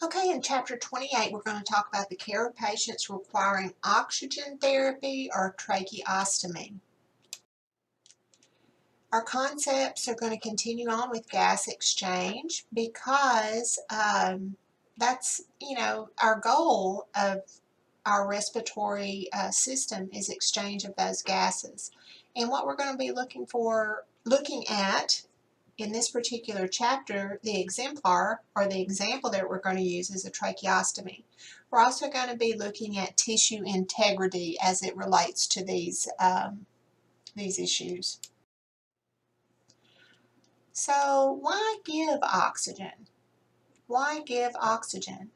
Okay, in Chapter 28, we're going to talk about the care of patients requiring oxygen therapy or tracheostomy. Our concepts are going to continue on with gas exchange because that's, our goal of our respiratory system is exchange of those gases. And what we're going to be looking at in this particular chapter, the exemplar or the example that we're going to use is a tracheostomy. We're also going to be looking at tissue integrity as it relates to these issues. So why give oxygen? Why give oxygen?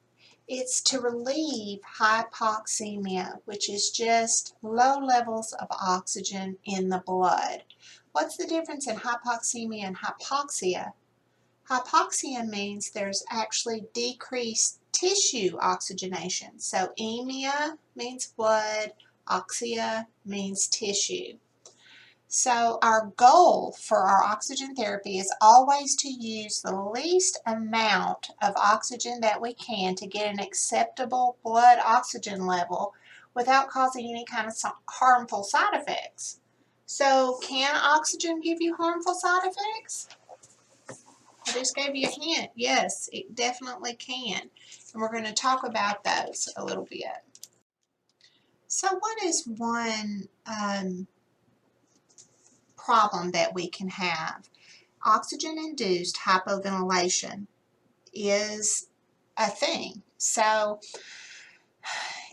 It's to relieve hypoxemia, which is just low levels of oxygen in the blood. What's the difference in hypoxemia and hypoxia? Hypoxia means there's actually decreased tissue oxygenation. So emia means blood, oxia means tissue. So our goal for our oxygen therapy is always to use the least amount of oxygen that we can to get an acceptable blood oxygen level without causing any kind of harmful side effects. So can oxygen give you harmful side effects? I just gave you a hint. Yes, it definitely can. And we're going to talk about those a little bit. So what is one problem that we can have? Oxygen-induced hypoventilation is a thing. So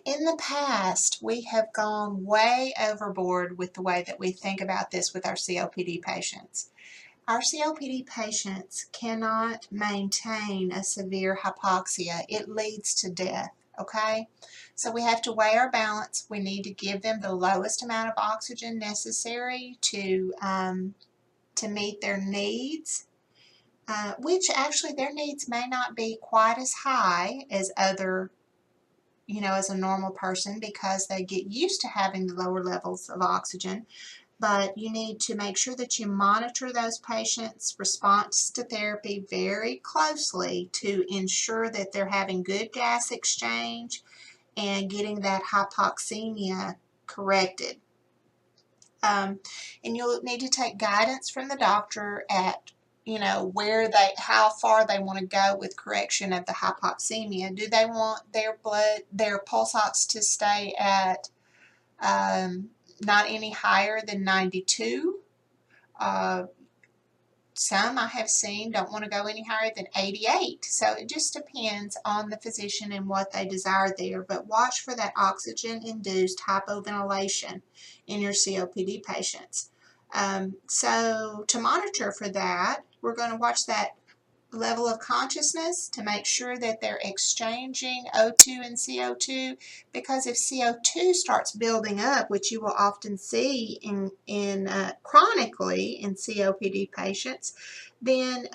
in the past, we have gone way overboard with the way that we think about this with our COPD patients. Our COPD patients cannot maintain a severe hypoxia. It leads to death, okay? So we have to weigh our balance. We need to give them the lowest amount of oxygen necessary to meet their needs, which actually their needs may not be quite as high as other, as a normal person because they get used to having the lower levels of oxygen. But you need to make sure that you monitor those patients' response to therapy very closely to ensure that they're having good gas exchange and getting that hypoxemia corrected. And you'll need to take guidance from the doctor at how far they want to go with correction of the hypoxemia. Do they want their pulse ox to stay at not any higher than 92? Some I have seen don't want to go any higher than 88. So it just depends on the physician and what they desire there. But watch for that oxygen-induced hypoventilation in your COPD patients. So to monitor for that, we're going to watch that level of consciousness to make sure that they're exchanging O2 and CO2, because if CO2 starts building up, which you will often see in chronically in COPD patients, then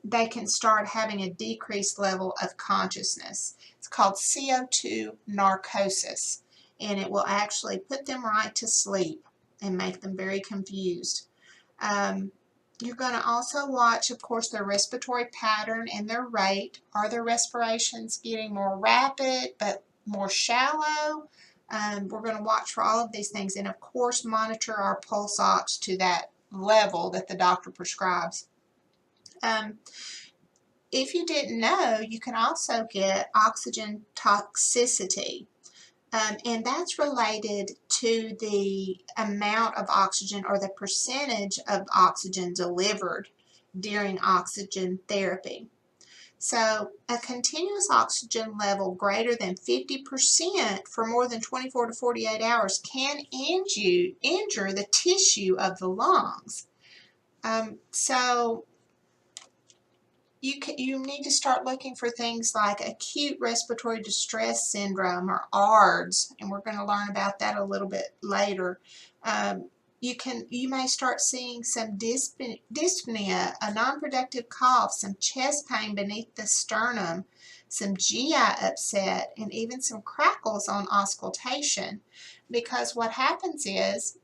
they can start having a decreased level of consciousness. It's called CO2 narcosis, and it will actually put them right to sleep and make them very confused. You're going to also watch, of course, their respiratory pattern and their rate. Are their respirations getting more rapid but more shallow? We're going to watch for all of these things and, of course, monitor our pulse ox to that level that the doctor prescribes. If you didn't know, you can also get oxygen toxicity. And that's related to the amount of oxygen or the percentage of oxygen delivered during oxygen therapy. So a continuous oxygen level greater than 50% for more than 24 to 48 hours can injure the tissue of the lungs. So you need to start looking for things like acute respiratory distress syndrome or ARDS, and we're going to learn about that a little bit later. You may start seeing some dyspnea, a non-productive cough, some chest pain beneath the sternum, some GI upset, and even some crackles on auscultation, because what happens is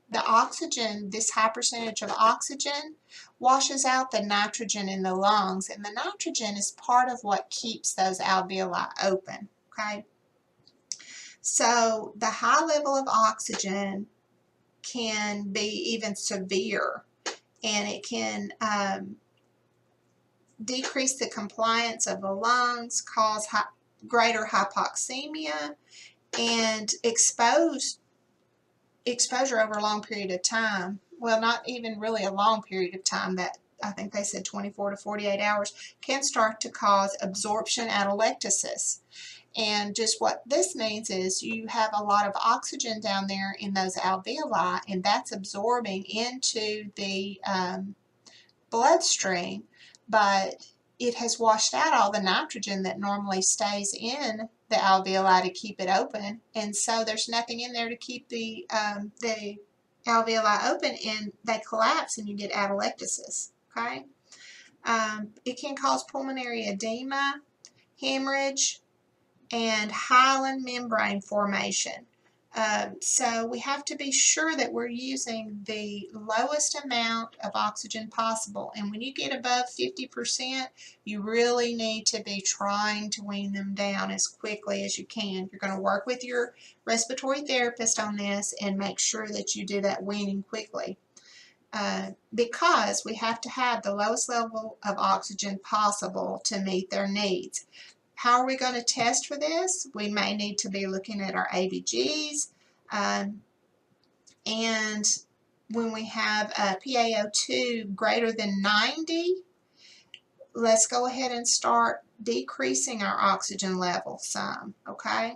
the oxygen, this high percentage of oxygen, washes out the nitrogen in the lungs, and the nitrogen is part of what keeps those alveoli open, okay? So the high level of oxygen can be even severe, and it can decrease the compliance of the lungs, cause greater hypoxemia, and exposure over a long period of time. Well, not even really a long period of time, that I think they said 24 to 48 hours, can start to cause absorption atelectasis. And just what this means is you have a lot of oxygen down there in those alveoli, and that's absorbing into the bloodstream, but it has washed out all the nitrogen that normally stays in the alveoli to keep it open, and so there's nothing in there to keep the alveoli open, and they collapse and you get atelectasis, okay? It can cause pulmonary edema, hemorrhage, and hyaline membrane formation. So we have to be sure that we're using the lowest amount of oxygen possible. And when you get above 50%, you really need to be trying to wean them down as quickly as you can. You're going to work with your respiratory therapist on this and make sure that you do that weaning quickly. Because we have to have the lowest level of oxygen possible to meet their needs. How are we going to test for this? We may need to be looking at our ABGs, and when we have a PaO2 greater than 90, let's go ahead and start decreasing our oxygen level some, okay?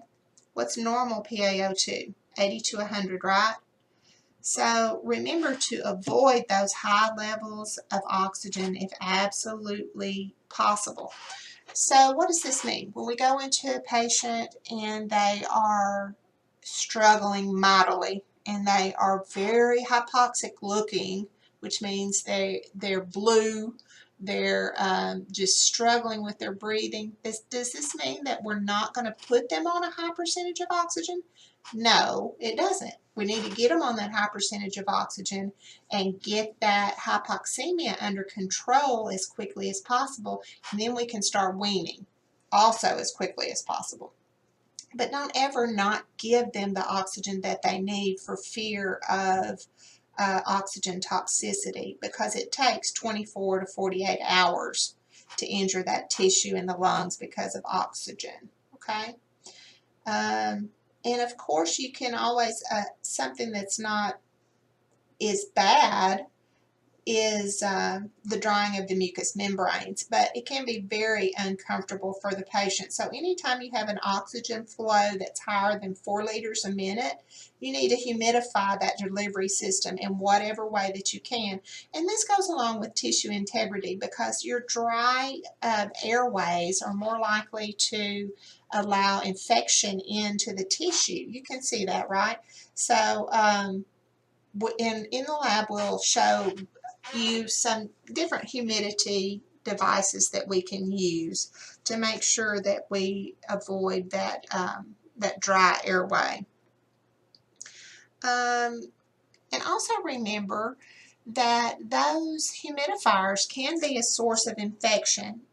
What's normal PaO2? 80 to 100, right? So remember to avoid those high levels of oxygen if absolutely possible. So what does this mean? When we go into a patient and they are struggling mightily and they are very hypoxic looking, which means they're blue, they're just struggling with their breathing, does this mean that we're not going to put them on a high percentage of oxygen? No, it doesn't. We need to get them on that high percentage of oxygen and get that hypoxemia under control as quickly as possible, and then we can start weaning also as quickly as possible. But don't ever not give them the oxygen that they need for fear of oxygen toxicity, because it takes 24 to 48 hours to injure that tissue in the lungs because of oxygen, okay? And of course you can always, something that's not as bad is the drying of the mucous membranes, but it can be very uncomfortable for the patient. So anytime you have an oxygen flow that's higher than 4 liters a minute, you need to humidify that delivery system in whatever way that you can. And this goes along with tissue integrity, because your dry airways are more likely to allow infection into the tissue. You can see that, right? So in the lab we'll show you some different humidity devices that we can use to make sure that we avoid that that dry airway. And also remember that those humidifiers can be a source of infection.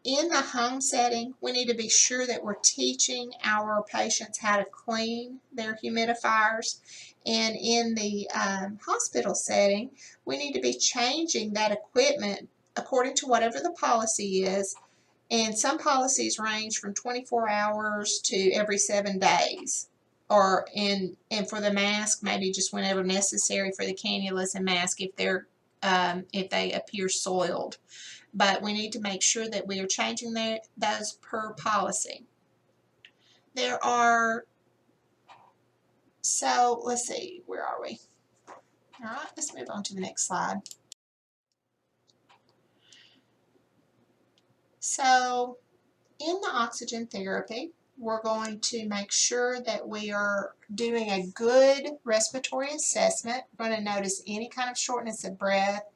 In the home setting, we need to be sure that we're teaching our patients how to clean their humidifiers. And in the hospital setting, we need to be changing that equipment according to whatever the policy is. And some policies range from 24 hours to every 7 days. And for the mask, maybe just whenever necessary for the cannulas and mask if they appear soiled. But we need to make sure that we are changing those per policy. There are, so let's see, where are we? All right, let's move on to the next slide. So in the oxygen therapy, we're going to make sure that we are doing a good respiratory assessment. We're going to notice any kind of shortness of breath,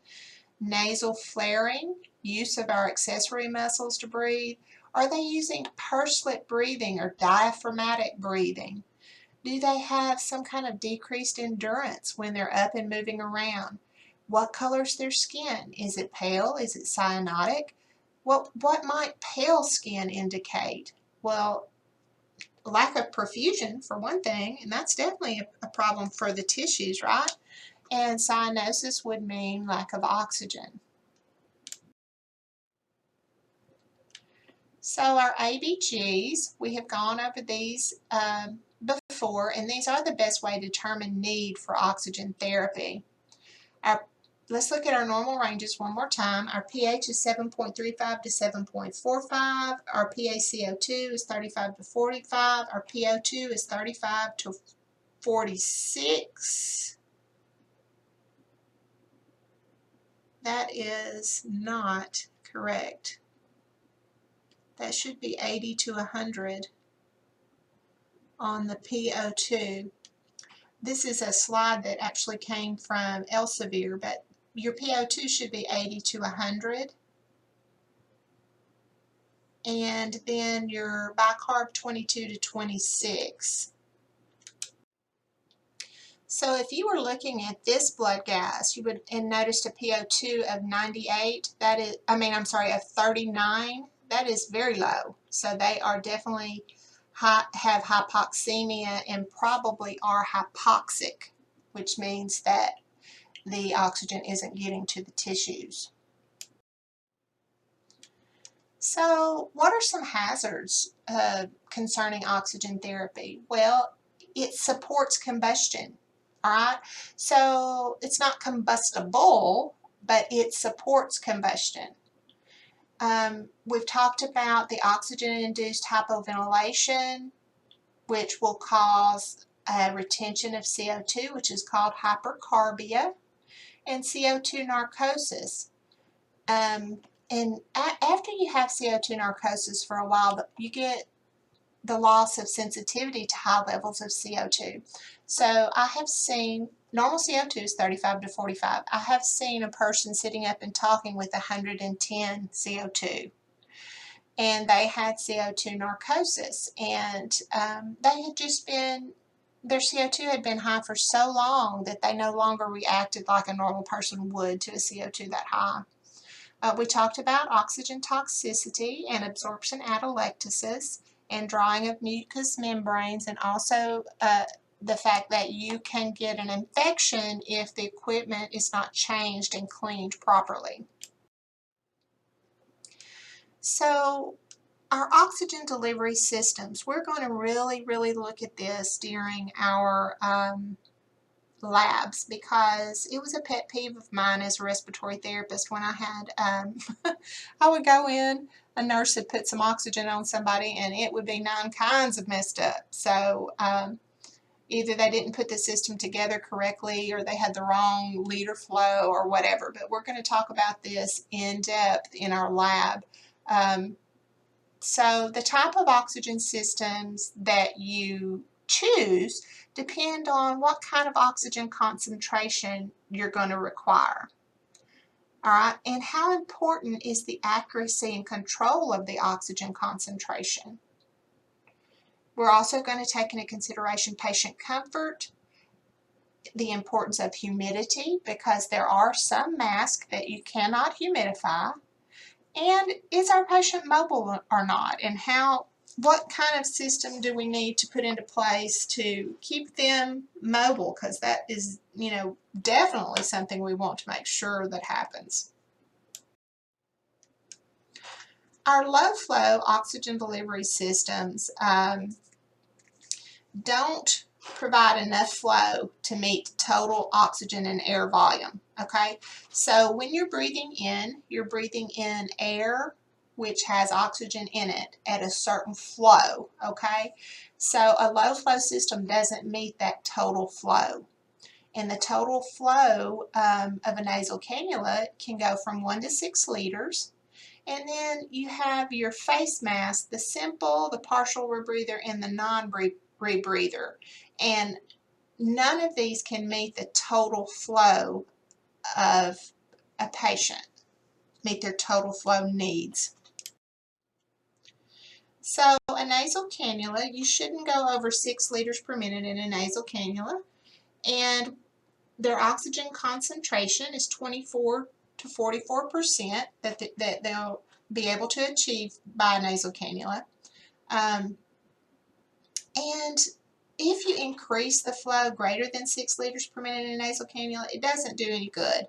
nasal flaring, use of our accessory muscles to breathe. Are they using pursed lip breathing or diaphragmatic breathing? Do they have some kind of decreased endurance when they're up and moving around? What color's their skin? Is it pale? Is it cyanotic? What might pale skin indicate? Well, lack of perfusion for one thing, and that's definitely a problem for the tissues, right? And cyanosis would mean lack of oxygen. So our ABGs, we have gone over these before, and these are the best way to determine need for oxygen therapy. Let's look at our normal ranges one more time. Our pH is 7.35 to 7.45. Our PaCO2 is 35 to 45. Our PO2 is 35 to 46. That is not correct. That should be 80 to 100 on the PO2. This is a slide that actually came from Elsevier, but your PO2 should be 80 to 100. And then your bicarb 22 to 26. So if you were looking at this blood gas, you would and noticed a PO2 of 98. That is, of 39. That is very low. So they are definitely have hypoxemia and probably are hypoxic, which means that the oxygen isn't getting to the tissues. So what are some hazards concerning oxygen therapy? Well, it supports combustion, all right? So it's not combustible, but it supports combustion. We've talked about the oxygen-induced hypoventilation, which will cause a retention of CO2, which is called hypercarbia, and CO2 narcosis. And after you have CO2 narcosis for a while, you get the loss of sensitivity to high levels of CO2. So I have seen, normal CO2 is 35 to 45. I have seen a person sitting up and talking with 110 CO2. And they had CO2 narcosis. And they had just been, their CO2 had been high for so long that they no longer reacted like a normal person would to a CO2 that high. We talked about oxygen toxicity and absorption atelectasis and drying of mucous membranes, and also the fact that you can get an infection if the equipment is not changed and cleaned properly. So our oxygen delivery systems, we're going to really look at this during our labs, because it was a pet peeve of mine as a respiratory therapist when I had, I would go in, a nurse had put some oxygen on somebody and it would be 9 kinds of messed up. So either they didn't put the system together correctly or they had the wrong liter flow or whatever. But we're going to talk about this in depth in our lab. So the type of oxygen systems that you choose depend on what kind of oxygen concentration you're going to require. All right, and how important is the accuracy and control of the oxygen concentration? We're also going to take into consideration patient comfort, the importance of humidity, because there are some masks that you cannot humidify, and is our patient mobile or not, and what kind of system do we need to put into place to keep them mobile, because that is, definitely something we want to make sure that happens. Our low flow oxygen delivery systems don't provide enough flow to meet total oxygen and air volume, okay? So when you're breathing in air which has oxygen in it at a certain flow, okay? So a low flow system doesn't meet that total flow. And the total flow of a nasal cannula can go from 1 to 6 liters. And then you have your face mask, the simple, the partial rebreather, and the non-rebreather. And none of these can meet the total flow of a patient, meet their total flow needs. So a nasal cannula, you shouldn't go over 6 liters per minute in a nasal cannula, and their oxygen concentration is 24 to 44% that they'll be able to achieve by a nasal cannula. And if you increase the flow greater than 6 liters per minute in a nasal cannula, it doesn't do any good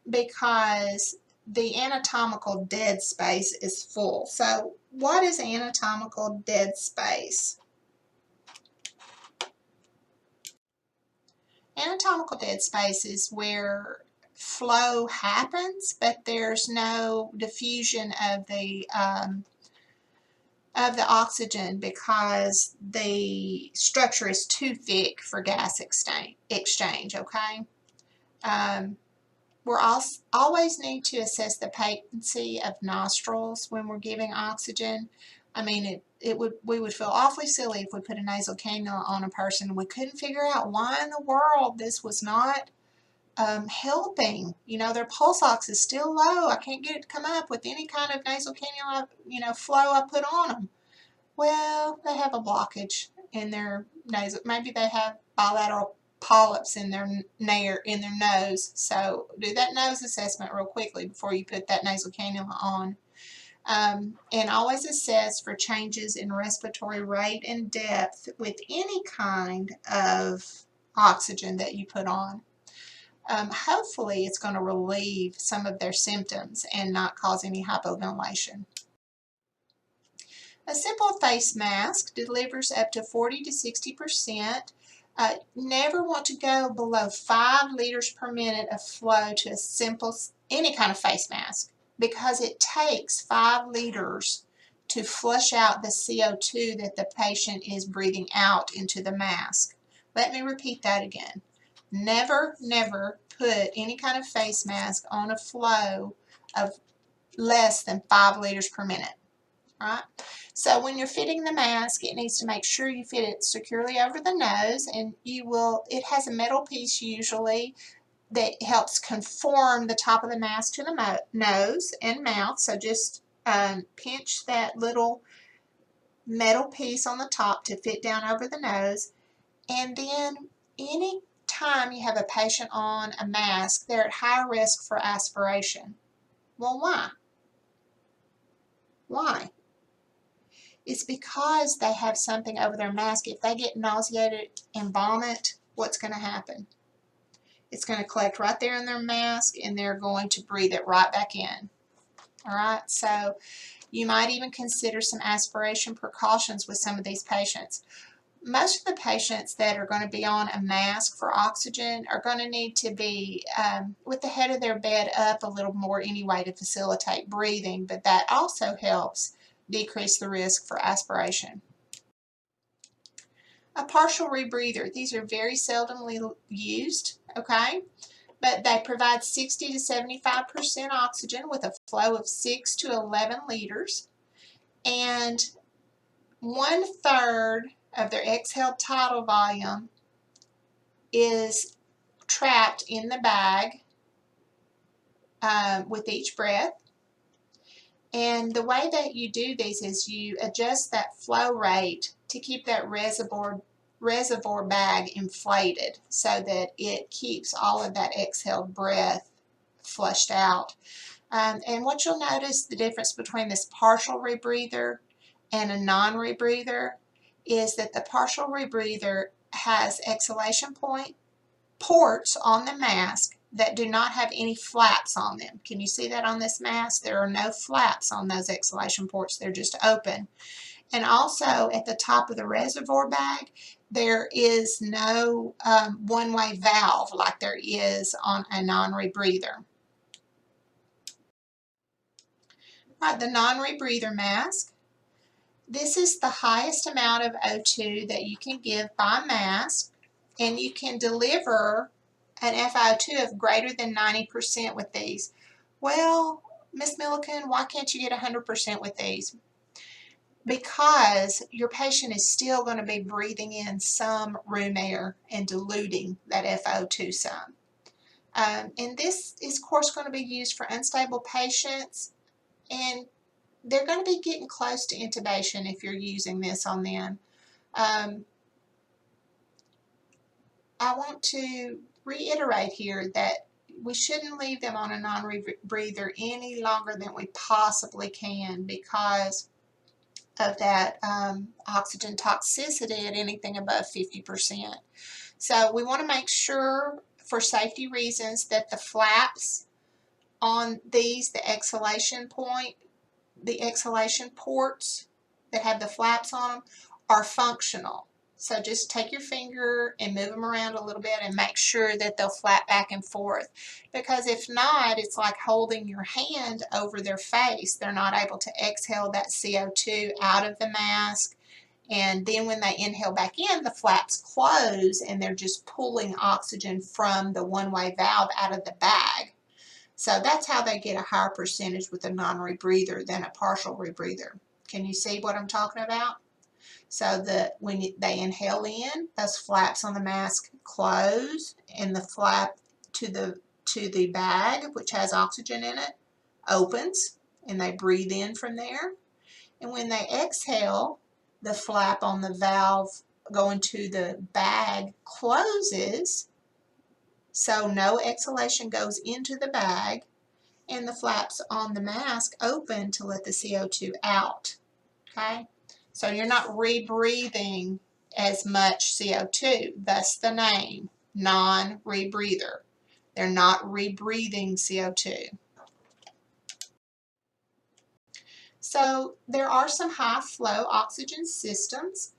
because the anatomical dead space is full. So what is anatomical dead space? Anatomical dead space is where flow happens, but there's no diffusion of the oxygen because the structure is too thick for gas exchange, okay? We're always need to assess the patency of nostrils when we're giving oxygen. I mean, we would feel awfully silly if we put a nasal cannula on a person and we couldn't figure out why in the world this was not helping. You know, their pulse ox is still low. I can't get it to come up with any kind of nasal cannula, flow I put on them. Well, they have a blockage in their nose. Maybe they have bilateral polyps in their nose. So do that nose assessment real quickly before you put that nasal cannula on. And always assess for changes in respiratory rate and depth with any kind of oxygen that you put on. Hopefully it's going to relieve some of their symptoms and not cause any hypoventilation. A simple face mask delivers up to 40 to 60%. Never want to go below 5 liters per minute of flow to a simple, any kind of face mask, because it takes 5 liters to flush out the CO2 that the patient is breathing out into the mask. Let me repeat that again. Never, never put any kind of face mask on a flow of less than 5 liters per minute. Right? So when you're fitting the mask, it needs to make sure you fit it securely over the nose, and it has a metal piece usually that helps conform the top of the mask to the nose and mouth. So just pinch that little metal piece on the top to fit down over the nose. And then any time you have a patient on a mask, they're at high risk for aspiration. Well, why? Why? It's because they have something over their mask. If they get nauseated and vomit, what's going to happen? It's going to collect right there in their mask, and they're going to breathe it right back in. All right, so you might even consider some aspiration precautions with some of these patients. Most of the patients that are going to be on a mask for oxygen are going to need to be with the head of their bed up a little more anyway to facilitate breathing, but that also helps decrease the risk for aspiration. A partial rebreather. These are very seldomly used, okay? But they provide 60 to 75% oxygen with a flow of 6 to 11 liters. And 1/3 of their exhaled tidal volume is trapped in the bag with each breath. And the way that you do these is you adjust that flow rate to keep that reservoir bag inflated so that it keeps all of that exhaled breath flushed out. And what you'll notice the difference between this partial rebreather and a non-rebreather is that the partial rebreather has exhalation ports on the mask that do not have any flaps on them. Can you see that on this mask? There are no flaps on those exhalation ports. They're just open. And also at the top of the reservoir bag, there is no one-way valve like there is on a non-rebreather. Right, the non-rebreather mask. This is the highest amount of O2 that you can give by mask, and you can deliver an FiO2 of greater than 90% with these. Well, Miss Milliken, why can't you get 100% with these? Because your patient is still going to be breathing in some room air and diluting that FiO2 some. And this is, of course, going to be used for unstable patients and they're going to be getting close to intubation if you're using this on them. I want to reiterate here that we shouldn't leave them on a non-rebreather any longer than we possibly can because of that oxygen toxicity at anything above 50%. So we want to make sure, for safety reasons, that the flaps on these, the exhalation ports that have the flaps on them, are functional. So just take your finger and move them around a little bit and make sure that they'll flap back and forth. Because if not, it's like holding your hand over their face. They're not able to exhale that CO2 out of the mask. And then when they inhale back in, the flaps close and they're just pulling oxygen from the one-way valve out of the bag. So that's how they get a higher percentage with a non-rebreather than a partial rebreather. Can you see what I'm talking about? So that when they inhale in, those flaps on the mask close, and the flap to the bag, which has oxygen in it, opens, and they breathe in from there. And when they exhale, the flap on the valve going to the bag closes, so no exhalation goes into the bag, and the flaps on the mask open to let the CO2 out. Okay? So you're not rebreathing as much CO2, thus the name, non-rebreather. They're not rebreathing CO2. So there are some high flow oxygen systems,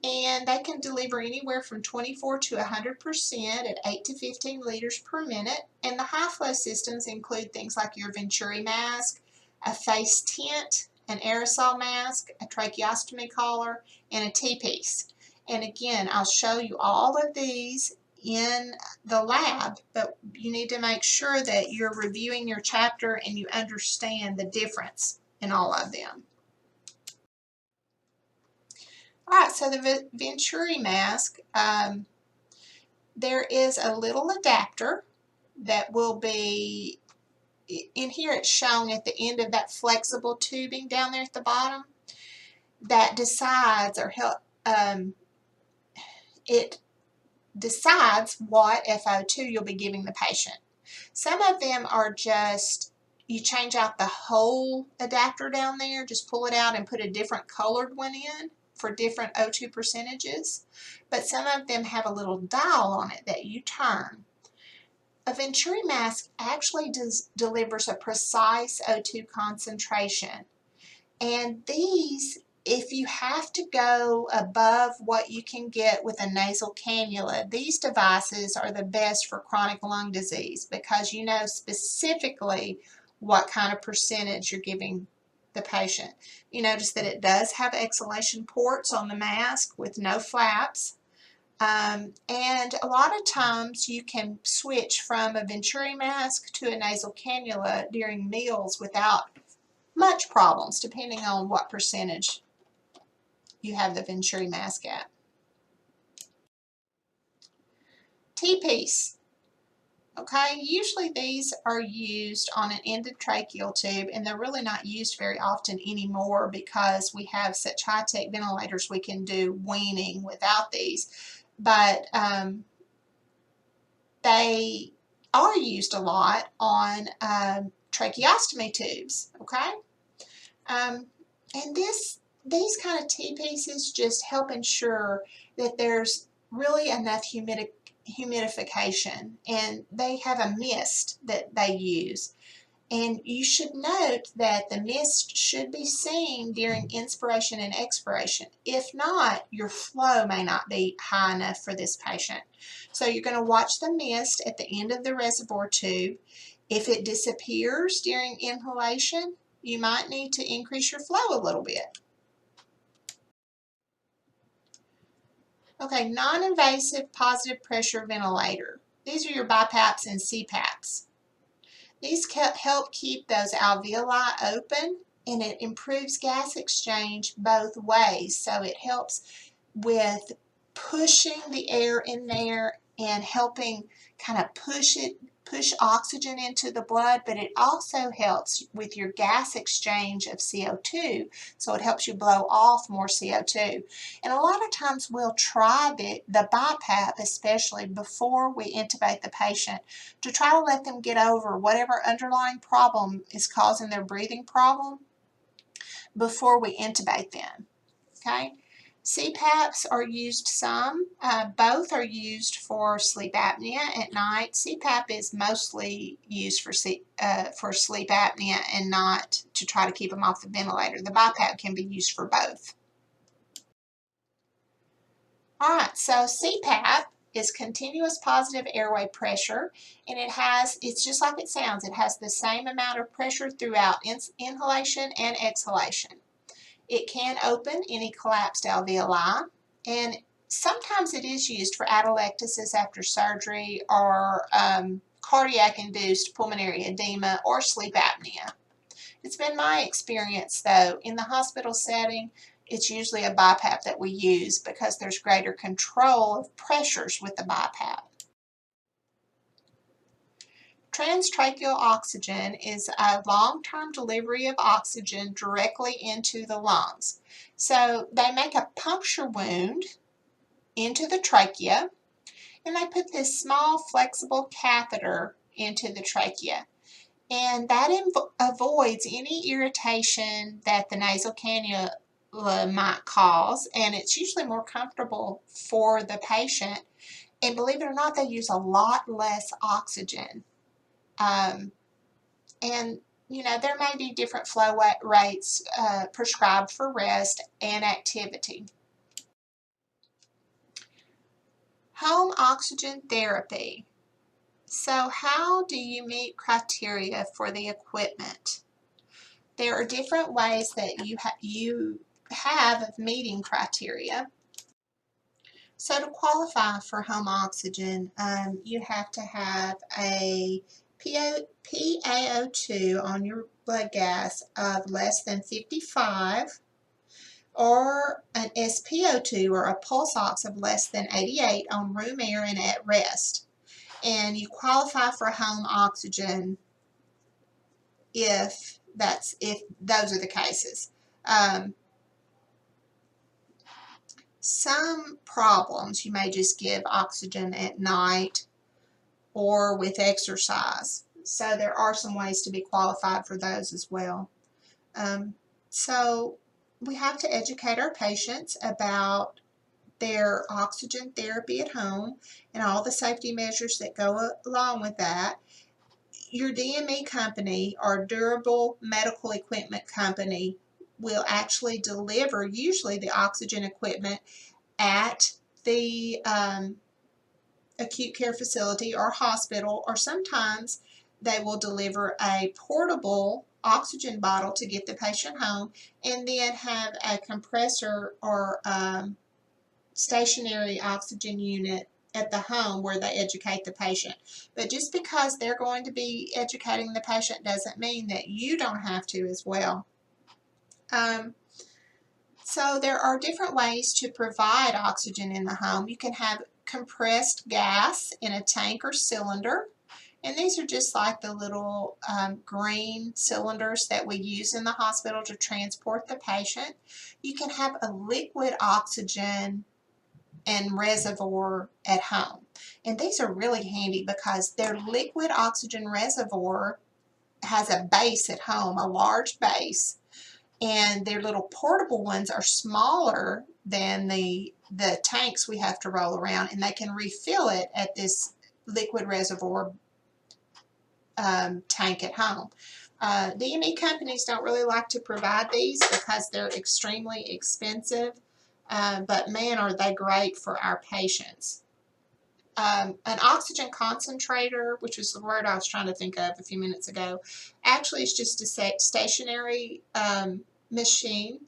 and they can deliver anywhere from 24 to 100% at 8 to 15 liters per minute. And the high flow systems include things like your Venturi mask, a face tent, an aerosol mask, a tracheostomy collar, and a T-piece. And again, I'll show you all of these in the lab, but you need to make sure that you're reviewing your chapter and you understand the difference in all of them. All right, so the Venturi mask, there is a little adapter that will be, in here it's shown at the end of that flexible tubing down there at the bottom, that decides or it decides what FO2 you'll be giving the patient. Some of them are just, you change out the whole adapter down there, just pull it out and put a different colored one in for different O2 percentages, but some of them have a little dial on it that you turn. A Venturi mask actually delivers a precise O2 concentration, and these, if you have to go above what you can get with a nasal cannula, these devices are the best for chronic lung disease because you know specifically what kind of percentage you're giving the patient. You notice that it does have exhalation ports on the mask with no flaps. And a lot of times you can switch from a Venturi mask to a nasal cannula during meals without much problems, depending on what percentage you have the Venturi mask at. T-piece. Okay, usually these are used on an endotracheal tube, and they're really not used very often anymore because we have such high-tech ventilators we can do weaning without these. But they are used a lot on tracheostomy tubes, okay? And these kind of T-pieces just help ensure that there's really enough humidification, and they have a mist that they use. And you should note that the mist should be seen during inspiration and expiration. If not, your flow may not be high enough for this patient. So you're going to watch the mist at the end of the reservoir tube. If it disappears during inhalation, you might need to increase your flow a little bit. Okay, non-invasive positive pressure ventilator. These are your BiPAPs and CPAPs. These help keep those alveoli open, and it improves gas exchange both ways. So it helps with pushing the air in there and helping kind of push oxygen into the blood, but it also helps with your gas exchange of CO2, so it helps you blow off more CO2. And a lot of times we'll try the BiPAP, especially before we intubate the patient, to try to let them get over whatever underlying problem is causing their breathing problem before we intubate them. Okay? CPAPs are used some. Both are used for sleep apnea at night. CPAP is mostly used for sleep apnea and not to try to keep them off the ventilator. The BiPAP can be used for both. All right, so CPAP is continuous positive airway pressure, and it's just like it sounds. It has the same amount of pressure throughout inhalation and exhalation. It can open any collapsed alveoli, and sometimes it is used for atelectasis after surgery or cardiac-induced pulmonary edema or sleep apnea. It's been my experience, though, in the hospital setting, it's usually a BiPAP that we use because there's greater control of pressures with the BiPAP. Transtracheal oxygen is a long-term delivery of oxygen directly into the lungs. So they make a puncture wound into the trachea, and they put this small flexible catheter into the trachea. And that avoids any irritation that the nasal cannula might cause, and it's usually more comfortable for the patient. And believe it or not, they use a lot less oxygen. And you know, there may be different flow rates prescribed for rest and activity. Home oxygen therapy. So how do you meet criteria for the equipment? There are different ways that you have of meeting criteria. So to qualify for home oxygen, you have to have a PaO2 on your blood gas of less than 55, or an SpO2 or a pulse ox of less than 88 on room air and at rest. And you qualify for home oxygen if those are the cases. Some problems you may just give oxygen at night or with exercise. So there are some ways to be qualified for those as well. So we have to educate our patients about their oxygen therapy at home and all the safety measures that go along with that. Your DME company or durable medical equipment company will actually deliver usually the oxygen equipment at the acute care facility or hospital, or sometimes they will deliver a portable oxygen bottle to get the patient home, and then have a compressor or stationary oxygen unit at the home where they educate the patient. But just because they're going to be educating the patient doesn't mean that you don't have to as well. So there are different ways to provide oxygen in the home. You can have compressed gas in a tank or cylinder, and these are just like the little green cylinders that we use in the hospital to transport the patient. You can have a liquid oxygen and reservoir at home, and these are really handy because their liquid oxygen reservoir has a base at home, a large base, and their little portable ones are smaller than the tanks we have to roll around, and they can refill it at this liquid reservoir tank at home. DME companies don't really like to provide these because they're extremely expensive, but man, are they great for our patients. An oxygen concentrator, which was the word I was trying to think of a few minutes ago, actually is just a stationary machine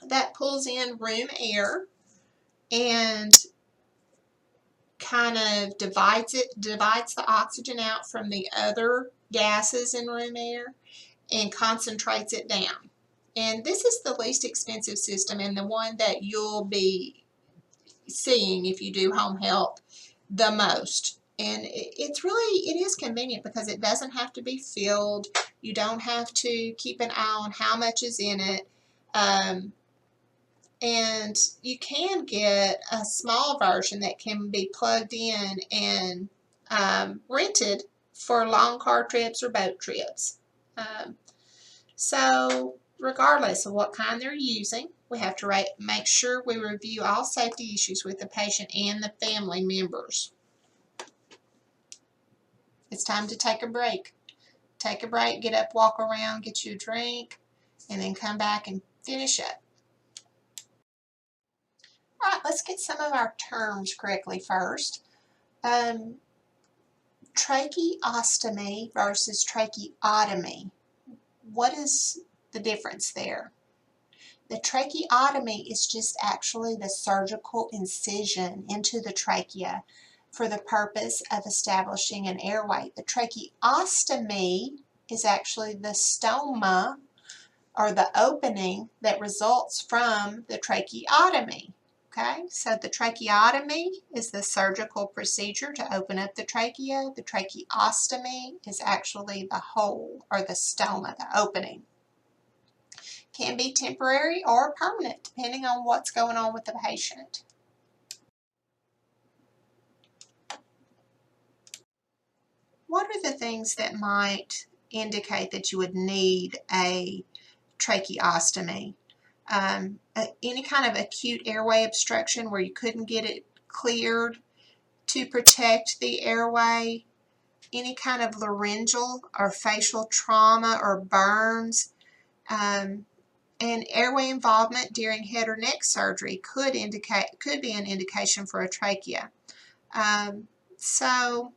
that pulls in room air and kind of divides the oxygen out from the other gases in room air and concentrates it down. And this is the least expensive system and the one that you'll be seeing if you do home health the most. And it is convenient because it doesn't have to be filled. You don't have to keep an eye on how much is in it. And you can get a small version that can be plugged in and rented for long car trips or boat trips. So regardless of what kind they're using, we have to make sure we review all safety issues with the patient and the family members. It's time to take a break. Take a break, get up, walk around, get you a drink, and then come back and finish up. All right, let's get some of our terms correctly first. Tracheostomy versus tracheotomy. What is the difference there? The tracheotomy is just actually the surgical incision into the trachea for the purpose of establishing an airway. The tracheostomy is actually the stoma or the opening that results from the tracheotomy. Okay, so the tracheotomy is the surgical procedure to open up the trachea. The tracheostomy is actually the hole or the stoma, the opening. Can be temporary or permanent depending on what's going on with the patient. What are the things that might indicate that you would need a tracheostomy? Any kind of acute airway obstruction where you couldn't get it cleared to protect the airway, any kind of laryngeal or facial trauma or burns, and airway involvement during head or neck surgery could be an indication for a trachea. So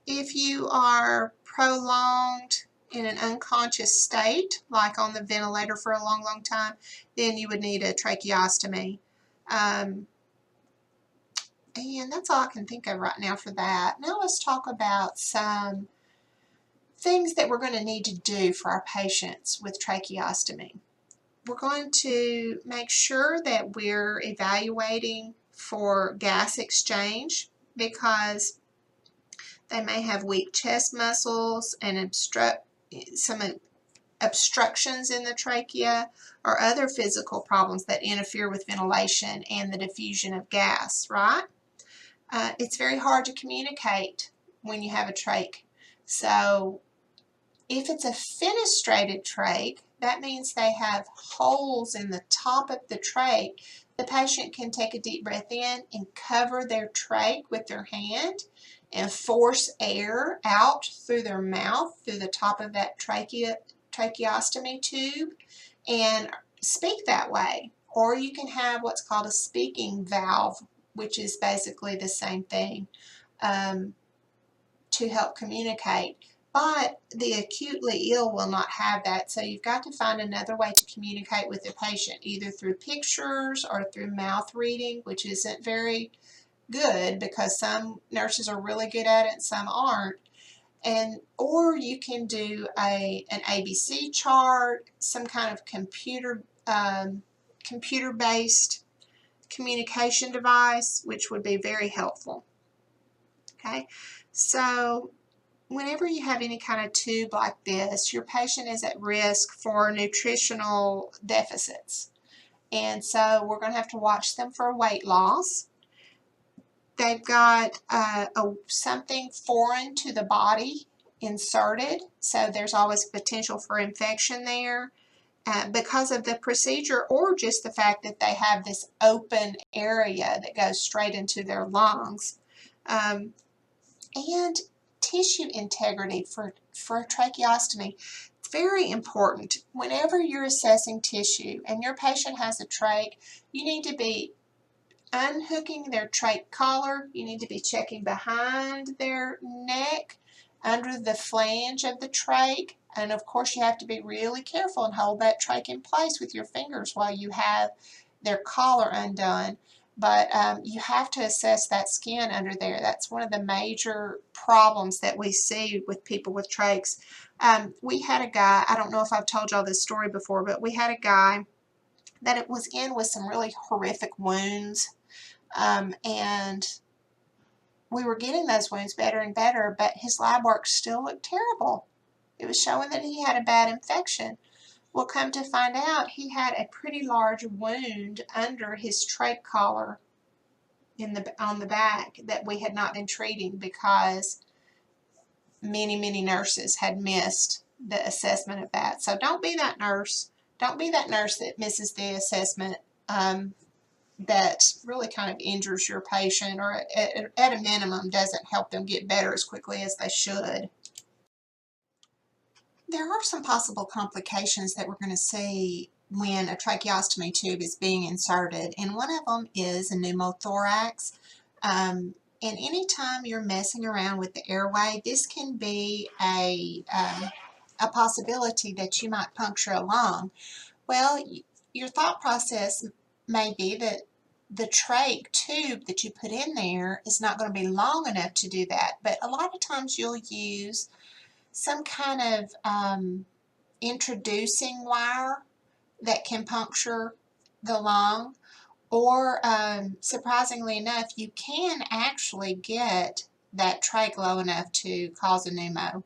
if you are prolonged in an unconscious state, like on the ventilator for a long, long time, then you would need a tracheostomy. And that's all I can think of right now for that. Now let's talk about some things that we're going to need to do for our patients with tracheostomy. We're going to make sure that we're evaluating for gas exchange because they may have weak chest muscles and some obstructions in the trachea or other physical problems that interfere with ventilation and the diffusion of gas, right? It's very hard to communicate when you have a trach. So if it's a fenestrated trach, that means they have holes in the top of the trach. The patient can take a deep breath in and cover their trach with their hand and force air out through their mouth, through the top of that tracheostomy tube, and speak that way. Or you can have what's called a speaking valve, which is basically the same thing, to help communicate. But the acutely ill will not have that, so you've got to find another way to communicate with the patient, either through pictures or through mouth reading, which isn't very good because some nurses are really good at it and some aren't. Or you can do an ABC chart, some kind of computer-based communication device, which would be very helpful. Okay, so whenever you have any kind of tube like this, your patient is at risk for nutritional deficits. And so we're going to have to watch them for weight loss. They've got something foreign to the body inserted, so there's always potential for infection there because of the procedure or just the fact that they have this open area that goes straight into their lungs. And tissue integrity for a tracheostomy. It's very important. Whenever you're assessing tissue and your patient has a trach, you need to be unhooking their trach collar. You need to be checking behind their neck, under the flange of the trach, and of course you have to be really careful and hold that trach in place with your fingers while you have their collar undone. But you have to assess that skin under there. That's one of the major problems that we see with people with trachs. We had a guy, I don't know if I've told y'all this story before, but we had a guy that it was in with some really horrific wounds. And we were getting those wounds better and better, but his lab work still looked terrible. It was showing that he had a bad infection. Well, come to find out, he had a pretty large wound under his trach collar on the back that we had not been treating because many nurses had missed the assessment of that. So don't be that nurse. Don't be that nurse that misses the assessment that really kind of injures your patient, or at a minimum doesn't help them get better as quickly as they should. There are some possible complications that we're going to see when a tracheostomy tube is being inserted, and one of them is a pneumothorax. And anytime you're messing around with the airway, this can be a possibility that you might puncture a lung. Well, your thought process may be that the trach tube that you put in there is not going to be long enough to do that, but a lot of times you'll use some kind of introducing wire that can puncture the lung, or surprisingly enough, you can actually get that trach low enough to cause a pneumo.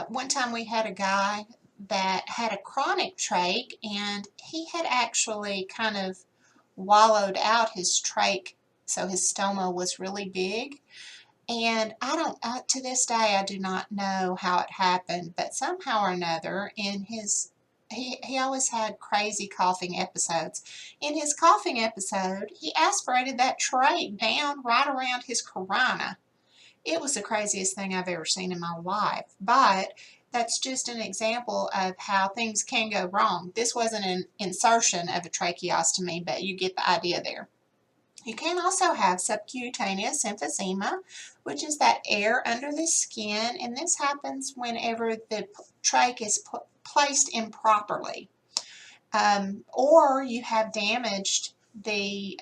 One time we had a guy that had a chronic trach, and he had actually kind of wallowed out his trach, so his stoma was really big. And to this day, I do not know how it happened, but somehow or another, he always had crazy coughing episodes. In his coughing episode, he aspirated that trach down right around his carina. It was the craziest thing I've ever seen in my life, but that's just an example of how things can go wrong. This wasn't an insertion of a tracheostomy, but you get the idea there. You can also have subcutaneous emphysema, which is that air under the skin, and this happens whenever the trach is placed improperly. Or you have damaged the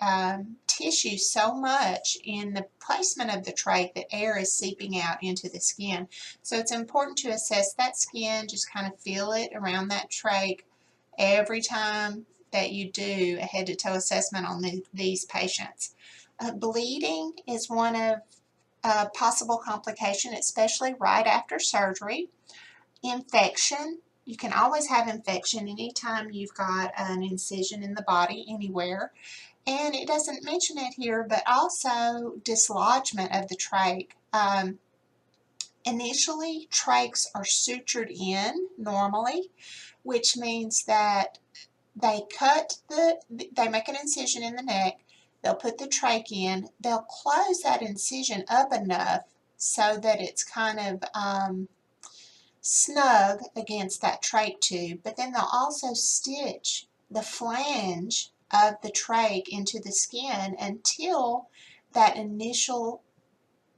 tissue so much in the placement of the trach that air is seeping out into the skin. So it's important to assess that skin, just kind of feel it around that trach every time that you do a head-to-toe assessment on these patients. Bleeding is one of possible complication, especially right after surgery. Infection. You can always have infection anytime you've got an incision in the body anywhere. And it doesn't mention it here, but also dislodgement of the trach. Initially, trachs are sutured in normally, which means that they make an incision in the neck, they'll put the trach in, they'll close that incision up enough so that it's kind of snug against that trach tube, but then they'll also stitch the flange of the trach into the skin until that initial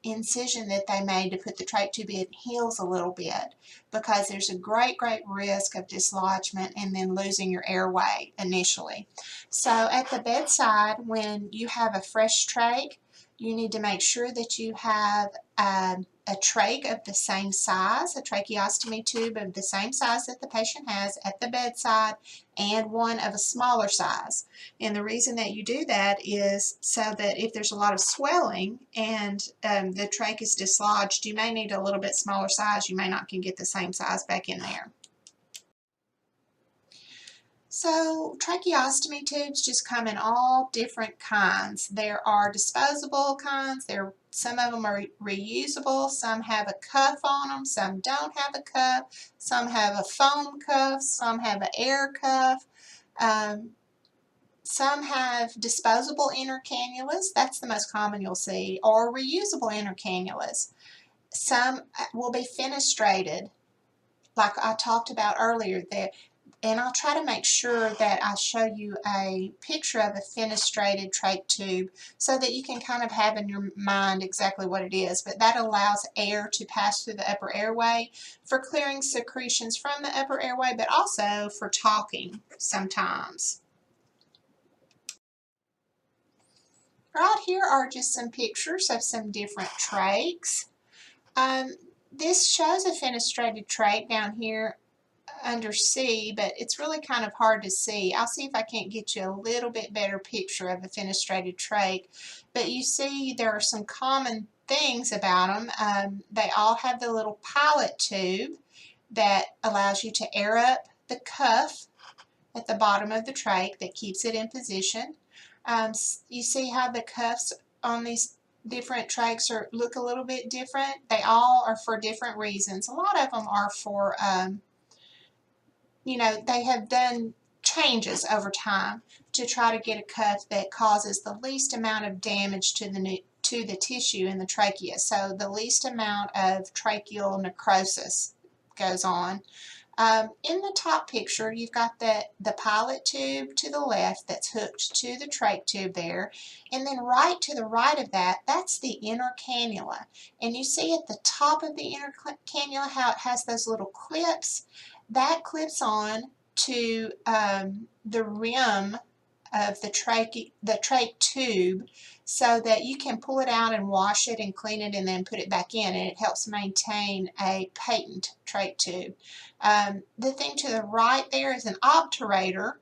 incision that they made to put the trach tube in heals a little bit, because there's a great risk of dislodgement and then losing your airway initially. So at the bedside, when you have a fresh trach, you need to make sure that you have a trach of the same size, a tracheostomy tube of the same size that the patient has at the bedside, and one of a smaller size. And the reason that you do that is so that if there's a lot of swelling and the trach is dislodged, you may need a little bit smaller size. You may not can get the same size back in there. So tracheostomy tubes just come in all different kinds. There are disposable kinds. Some of them are reusable. Some have a cuff on them. Some don't have a cuff. Some have a foam cuff. Some have an air cuff. Some have disposable inner cannulas. That's the most common you'll see, or reusable inner cannulas. Some will be fenestrated, like I talked about earlier. And I'll try to make sure that I show you a picture of a fenestrated trach tube so that you can kind of have in your mind exactly what it is. But that allows air to pass through the upper airway for clearing secretions from the upper airway, but also for talking sometimes. Right here are just some pictures of some different trachs. This shows a fenestrated trach down here. under C, but it's really kind of hard to see. I'll see if I can't get you a little bit better picture of a fenestrated trach. But you see there are some common things about them. They all have the little pilot tube that allows you to air up the cuff at the bottom of the trach that keeps it in position. You see how the cuffs on these different trachs look a little bit different? They all are for different reasons. A lot of them are for, they have done changes over time to try to get a cuff that causes the least amount of damage to the tissue in the trachea, so the least amount of tracheal necrosis goes on. In the top picture, you've got the pilot tube to the left that's hooked to the trach tube there, and then right to the right of that, that's the inner cannula. And you see at the top of the inner cannula how it has those little clips. That clips on to the rim of the trach tube, so that you can pull it out and wash it and clean it and then put it back in, and it helps maintain a patent trach tube. The thing to the right there is an obturator,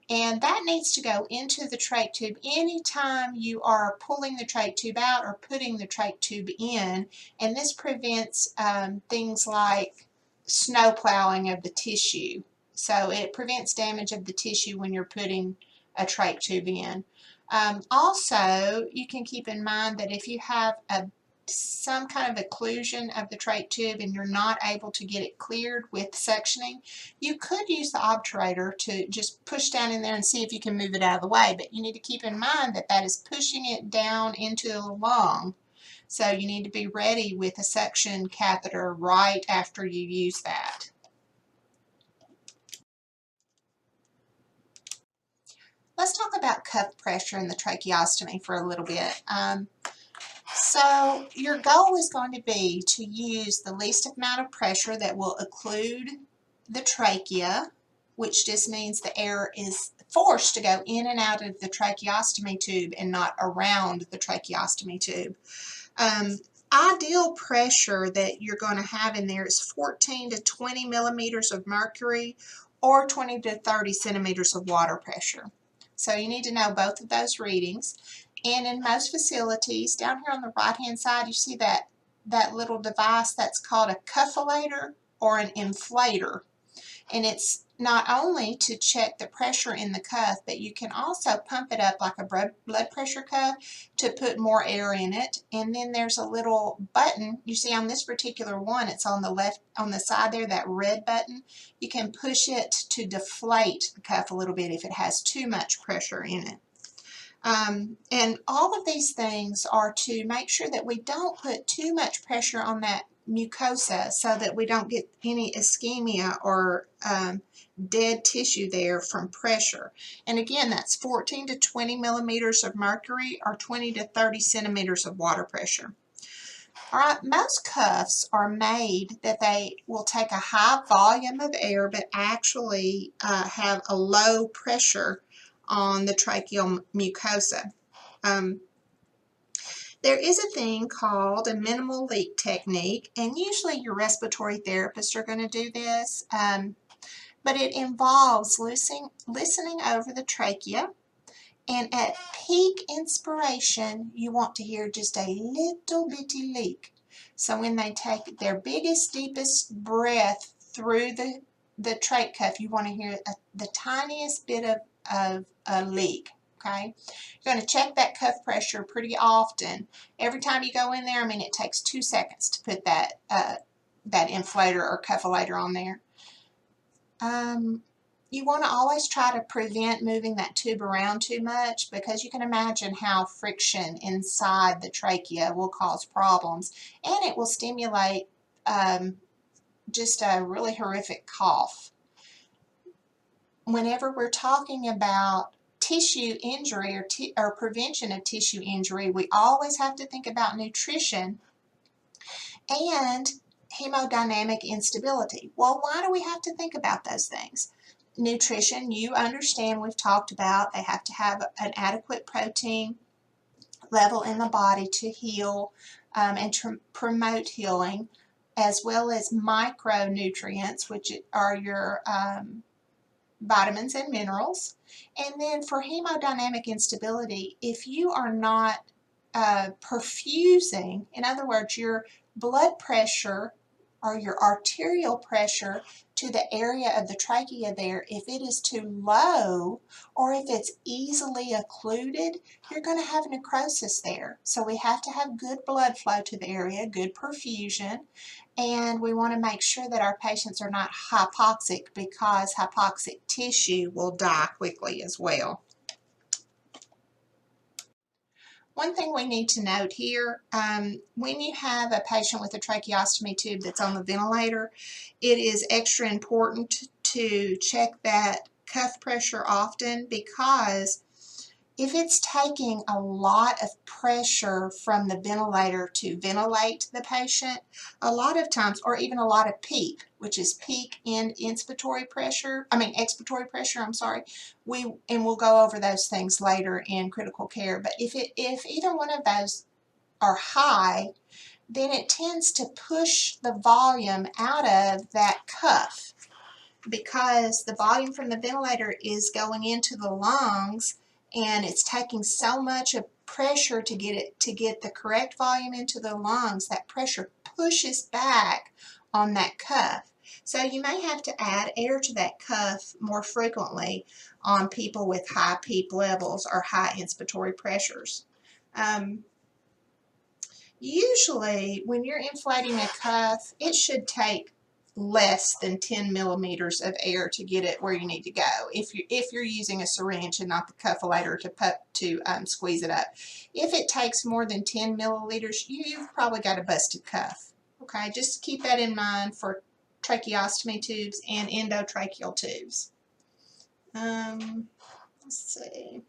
and that needs to go into the trach tube anytime you are pulling the trach tube out or putting the trach tube in, and this prevents things like snow plowing of the tissue. So it prevents damage of the tissue when you're putting a trach tube in. Also, you can keep in mind that if you have some kind of occlusion of the trach tube and you're not able to get it cleared with sectioning, you could use the obturator to just push down in there and see if you can move it out of the way, but you need to keep in mind that that is pushing it down into the lung. So you need to be ready with a suction catheter right after you use that. Let's talk about cuff pressure in the tracheostomy for a little bit. So your goal is going to be to use the least amount of pressure that will occlude the trachea, which just means the air is forced to go in and out of the tracheostomy tube and not around the tracheostomy tube. Ideal pressure that you're going to have in there is 14 to 20 millimeters of mercury or 20 to 30 centimeters of water pressure. So you need to know both of those readings. And in most facilities, down here on the right-hand side, you see that little device that's called a cuffilator or an inflator. And it's not only to check the pressure in the cuff, but you can also pump it up like a blood pressure cuff to put more air in it. And then there's a little button. You see on this particular one, it's on the left, on the side there, that red button. You can push it to deflate the cuff a little bit if it has too much pressure in it. And all of these things are to make sure that we don't put too much pressure on that mucosa so that we don't get any ischemia or dead tissue there from pressure. And again, that's 14 to 20 millimeters of mercury or 20 to 30 centimeters of water pressure. All right, most cuffs are made that they will take a high volume of air but actually have a low pressure on the tracheal mucosa. There is a thing called a minimal leak technique, and usually your respiratory therapists are going to do this, but it involves listening over the trachea, and at peak inspiration you want to hear just a little bitty leak. So when they take their biggest, deepest breath through the trach cuff, you want to hear the tiniest bit of a leak. Okay, you're going to check that cuff pressure pretty often. Every time you go in there, I mean, it takes 2 seconds to put that inflator or cuffilator on there. You want to always try to prevent moving that tube around too much, because you can imagine how friction inside the trachea will cause problems, and it will stimulate just a really horrific cough. Whenever we're talking about tissue injury or prevention of tissue injury, we always have to think about nutrition and hemodynamic instability. Well, why do we have to think about those things? Nutrition, you understand, we've talked about, they have to have an adequate protein level in the body to heal and to promote healing. as well as micronutrients, which are your vitamins and minerals. And then for hemodynamic instability, if you are not perfusing, in other words, your blood pressure or your arterial pressure to the area of the trachea there, if it is too low or if it's easily occluded, you're going to have necrosis there. So we have to have good blood flow to the area, good perfusion, and we want to make sure that our patients are not hypoxic, because hypoxic tissue will die quickly as well. One thing we need to note here, when you have a patient with a tracheostomy tube that's on the ventilator, it is extra important to check that cuff pressure often, because if it's taking a lot of pressure from the ventilator to ventilate the patient, a lot of times, or even a lot of PEEP, which is peak end expiratory pressure, we'll go over those things later in critical care. But if either one of those are high, then it tends to push the volume out of that cuff, because the volume from the ventilator is going into the lungs, and it's taking so much of pressure to get the correct volume into the lungs. That pressure pushes back on that cuff. So you may have to add air to that cuff more frequently on people with high PEEP levels or high inspiratory pressures. Usually when you're inflating a cuff, it should take less than 10 millimeters of air to get it where you need to go, if you're using a syringe and not the cuffulator to squeeze it up. If it takes more than 10 milliliters, you've probably got a busted cuff. Okay, just keep that in mind for tracheostomy tubes and endotracheal tubes. Let's see.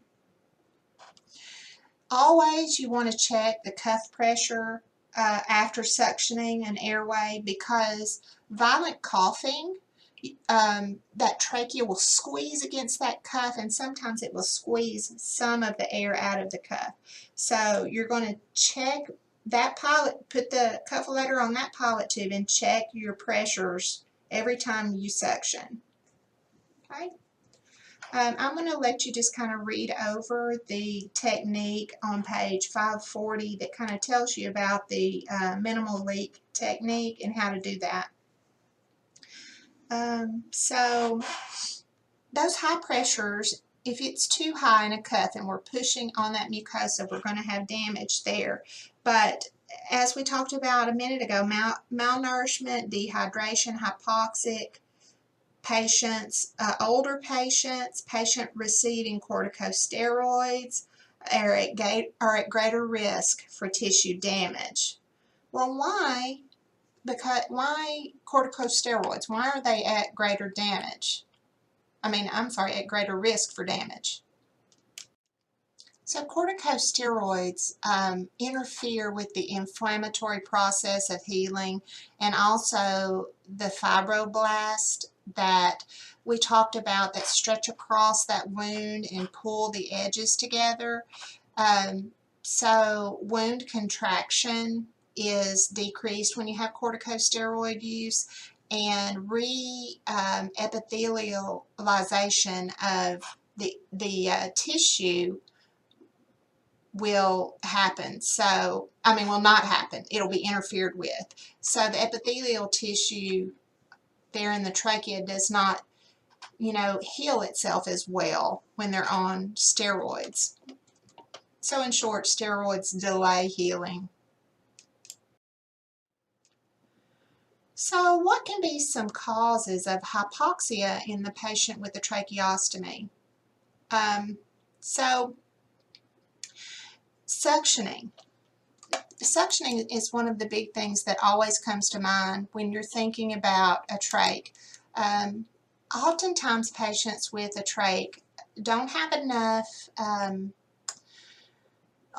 Always you want to check the cuff pressure after suctioning an airway, because violent coughing, that trachea will squeeze against that cuff, and sometimes it will squeeze some of the air out of the cuff. So you're going to check that pilot, put the cuffulator on that pilot tube and check your pressures every time you suction. Okay. I'm going to let you just kind of read over the technique on page 540 that kind of tells you about the minimal leak technique and how to do that. So those high pressures, if it's too high in a cuff and we're pushing on that mucosa, we're going to have damage there. But as we talked about a minute ago, malnourishment, dehydration, hypoxic patients, older patients, patient receiving corticosteroids are at greater risk for tissue damage. Well, why corticosteroids? Why are they at greater damage? At greater risk for damage. So corticosteroids interfere with the inflammatory process of healing, and also the fibroblast that we talked about that stretch across that wound and pull the edges together. So wound contraction is decreased when you have corticosteroid use, and epithelialization of the tissue will happen. Will not happen. It'll be interfered with. So the epithelial tissue there in the trachea does not, heal itself as well when they're on steroids. So in short, steroids delay healing. So what can be some causes of hypoxia in the patient with a tracheostomy? Suctioning. Suctioning is one of the big things that always comes to mind when you're thinking about a trach. Oftentimes patients with a trach don't have enough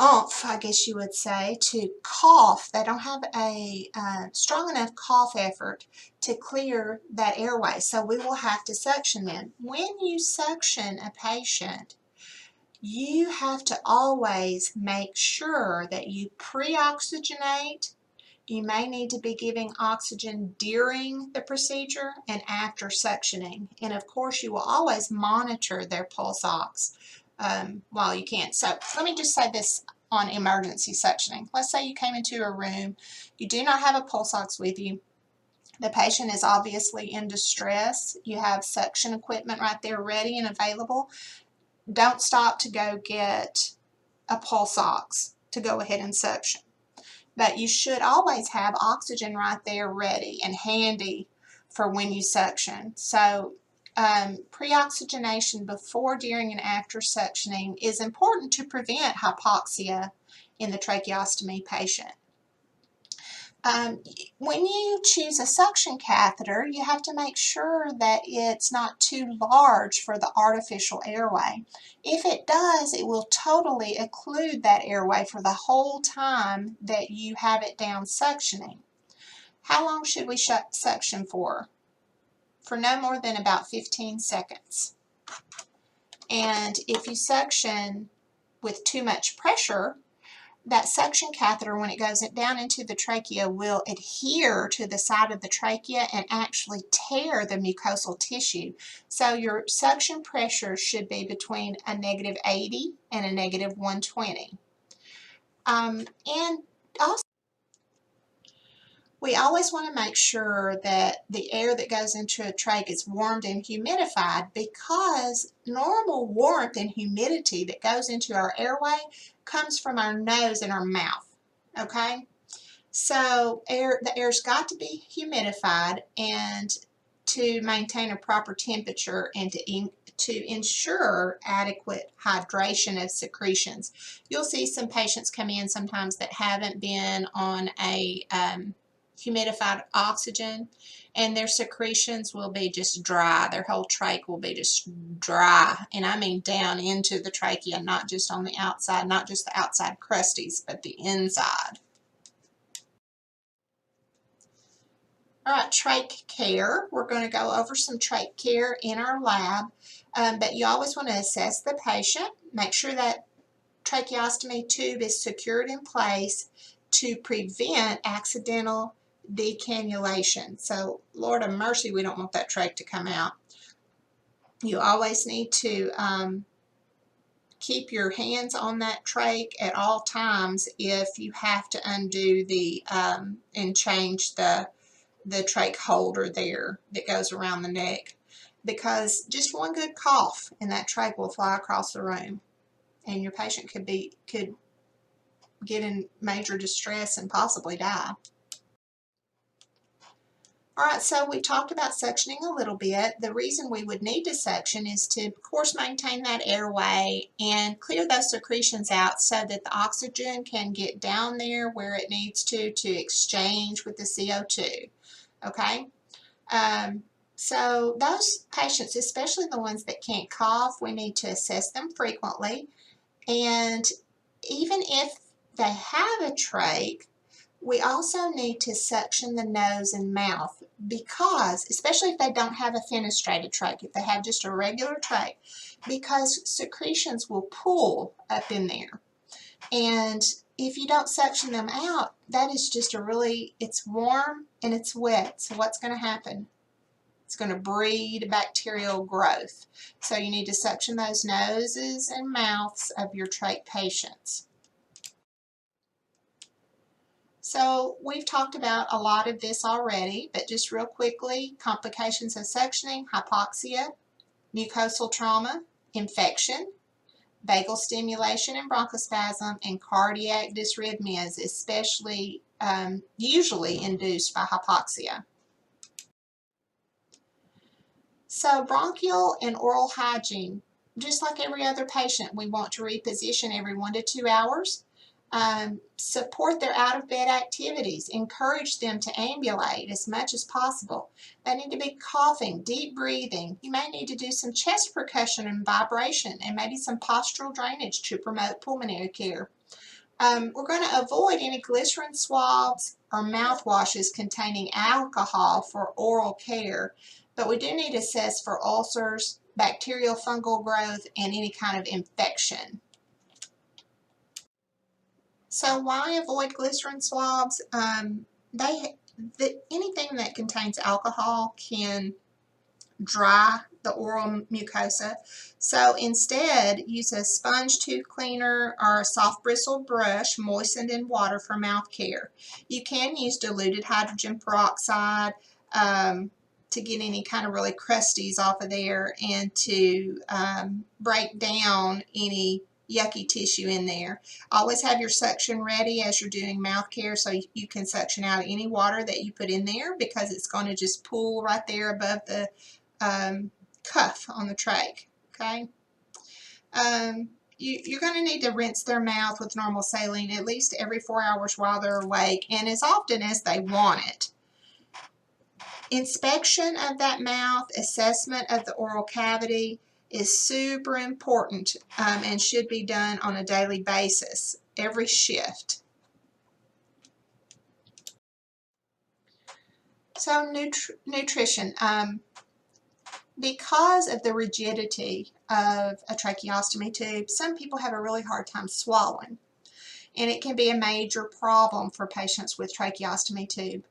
oomph, I guess you would say, to cough. They don't have a strong enough cough effort to clear that airway, so we will have to suction them. When you suction a patient, you have to always make sure that you pre-oxygenate You may need to be giving oxygen during the procedure and after suctioning. And of course, you will always monitor their pulse ox while you can. So let me just say this on emergency suctioning. Let's say you came into a room, you do not have a pulse ox with you. The patient is obviously in distress. You have suction equipment right there ready and available. Don't stop to go get a pulse ox to go ahead and suction. But you should always have oxygen right there ready and handy for when you suction. So pre-oxygenation before, during, and after suctioning is important to prevent hypoxia in the tracheostomy patient. When you choose a suction catheter, you have to make sure that it's not too large for the artificial airway. If it does, it will totally occlude that airway for the whole time that you have it down suctioning. How long should we suction for? For no more than about 15 seconds. And if you suction with too much pressure, that suction catheter, when it goes down into the trachea, will adhere to the side of the trachea and actually tear the mucosal tissue. So your suction pressure should be between a -80 and a -120. And also, we always want to make sure that the air that goes into a trach is warmed and humidified, because normal warmth and humidity that goes into our airway comes from our nose and our mouth, okay? So the air's got to be humidified and to maintain a proper temperature and to ensure adequate hydration of secretions. You'll see some patients come in sometimes that haven't been on a humidified oxygen, and their secretions will be just dry. Their whole trach will be just dry, and I mean down into the trachea, not just on the outside, not just the outside crusties, but the inside. All right, trach care. We're going to go over some trach care in our lab, but you always want to assess the patient. Make sure that tracheostomy tube is secured in place to prevent accidental decannulation. So, Lord of mercy, we don't want that trach to come out. You always need to keep your hands on that trach at all times if you have to undo the and change the trach holder there that goes around the neck, because just one good cough and that trach will fly across the room and your patient could get in major distress and possibly die. All right, so we talked about suctioning a little bit. The reason we would need to suction is to, of course, maintain that airway and clear those secretions out so that the oxygen can get down there where it needs to exchange with the CO2, okay? So those patients, especially the ones that can't cough, we need to assess them frequently. And even if they have a trach, we also need to suction the nose and mouth, because, especially if they don't have a fenestrated trach, if they have just a regular trach, because secretions will pool up in there. And if you don't suction them out, that is just it's warm and it's wet. So what's going to happen? It's going to breed bacterial growth. So you need to suction those noses and mouths of your trach patients. So we've talked about a lot of this already, but just real quickly: complications of suctioning, hypoxia, mucosal trauma, infection, vagal stimulation and bronchospasm, and cardiac dysrhythmias, especially usually induced by hypoxia. So bronchial and oral hygiene, just like every other patient, we want to reposition every 1 to 2 hours. Support their out-of-bed activities. Encourage them to ambulate as much as possible. They need to be coughing, deep breathing. You may need to do some chest percussion and vibration, and maybe some postural drainage to promote pulmonary care. We're going to avoid any glycerin swabs or mouthwashes containing alcohol for oral care, but we do need to assess for ulcers, bacterial fungal growth, and any kind of infection. So why avoid glycerin swabs? anything that contains alcohol can dry the oral mucosa. So instead, use a sponge tooth cleaner or a soft bristled brush moistened in water for mouth care. You can use diluted hydrogen peroxide to get any kind of really crusties off of there and to break down any yucky tissue in there. Always have your suction ready as you're doing mouth care so you can suction out any water that you put in there, because it's going to just pool right there above the cuff on the trach. Okay. You're going to need to rinse their mouth with normal saline at least every 4 hours while they're awake, and as often as they want it. Inspection of that mouth, assessment of the oral cavity is super important and should be done on a daily basis, every shift. So nutrition. Because of the rigidity of a tracheostomy tube, some people have a really hard time swallowing, and it can be a major problem for patients with tracheostomy tube.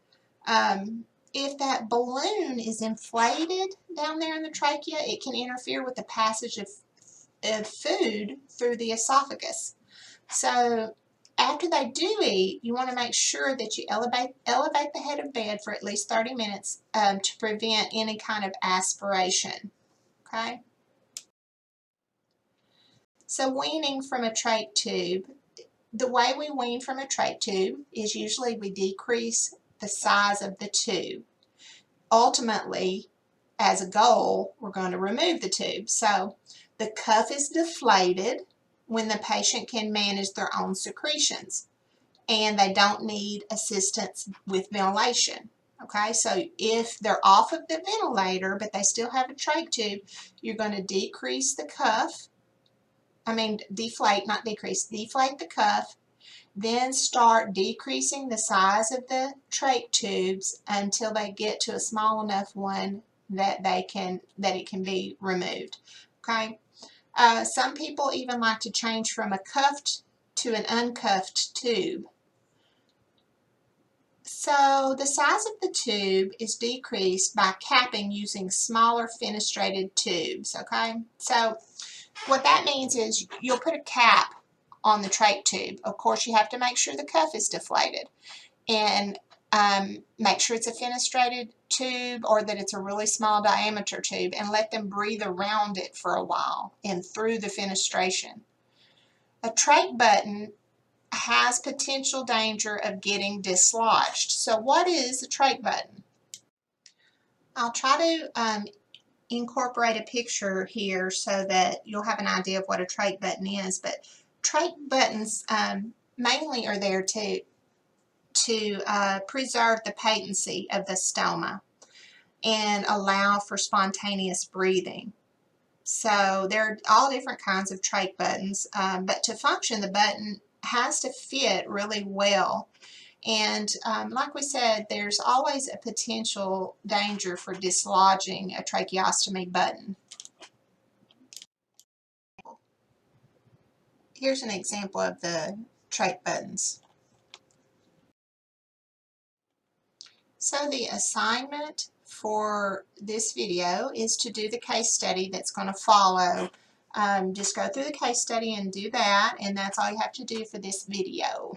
If that balloon is inflated down there in the trachea, it can interfere with the passage of food through the esophagus. So after they do eat, you want to make sure that you elevate the head of bed for at least 30 minutes to prevent any kind of aspiration. Okay? So weaning from a trach tube, the way we wean from a trach tube is usually we decrease the size of the tube. Ultimately, as a goal, we're going to remove the tube. So the cuff is deflated when the patient can manage their own secretions and they don't need assistance with ventilation. Okay, so if they're off of the ventilator but they still have a trach tube, you're going to decrease the cuff. Deflate, not decrease, deflate the cuff, then start decreasing the size of the trach tubes until they get to a small enough one that it can be removed. Okay. Some people even like to change from a cuffed to an uncuffed tube. So the size of the tube is decreased by capping using smaller fenestrated tubes. Okay. So what that means is you'll put a cap on the trach tube. Of course, you have to make sure the cuff is deflated, and make sure it's a fenestrated tube or that it's a really small diameter tube, and let them breathe around it for a while and through the fenestration. A trach button has potential danger of getting dislodged. So what is a trach button? I'll try to incorporate a picture here so that you'll have an idea of what a trach button is. But trach buttons mainly are there to preserve the patency of the stoma and allow for spontaneous breathing. So there are all different kinds of trach buttons, but to function, the button has to fit really well. And like we said, there's always a potential danger for dislodging a tracheostomy button. Here's an example of the trach buttons. So the assignment for this video is to do the case study that's going to follow. Just go through the case study and do that, and that's all you have to do for this video.